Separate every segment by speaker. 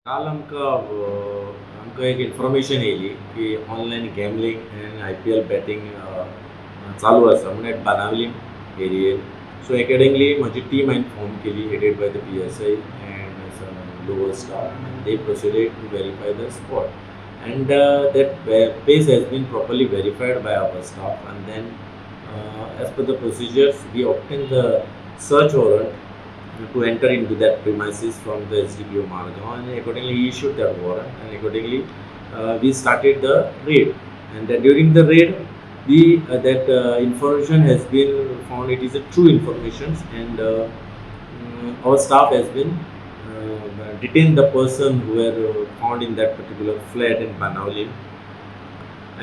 Speaker 1: काल आमकां एक इन्फॉर्मेशन येयली की online gambling and IPL batting चालू आसा म्हणून बाणावली एरियेन. सो अकॉर्डिंगली म्हजी टीम हांवें फॉर्म केली headed by the PSI and some lower staff. They proceeded to verify the spot. And that place has been properly verified by our staff. And then, as per the procedures, we obtained the search warrant to enter into that premises from the SDPO Margaon, and accordingly he issued that warrant, and accordingly we started the raid. And then during the raid, we that information has been found, it is a true information, and our staff has been detained the person who were found in that particular flat in Banavli.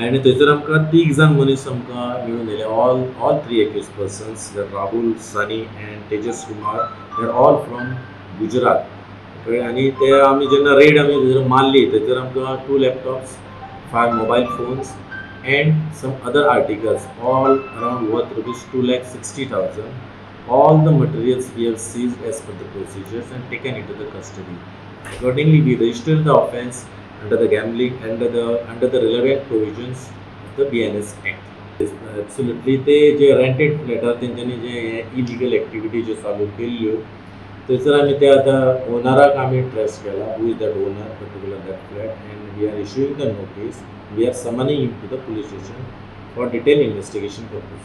Speaker 1: And थंयसर आमकां तीग जाण मनीस आमकां मेळून येयले. All three accused persons, Rahul, Sunny and Tejas Kumar, they are all from Gujarat. कळ्ळें. आनी ते आमी जेन्ना रेड आमी थंयसर मारली, थंयसर आमकां 2 laptops, 5 mobile phones and some other articles all around worth ₹2,60,000. All the materials we have seized as per the procedures and taken into the custody. Accordingly, we registered the offence under the gambling under the relevant provisions of the BNS Act. Absolutely, ते जे rented फ्लॅटार तेंच्यांनी जे illegal activity ज्यो चालू केल्ल्यो, थंयसर आमी ते आतां ओनराक आमी ट्रेस केला, who is that owner particular that flat, and we are issuing the notice. We are summoning him to the police station for detail investigation purpose.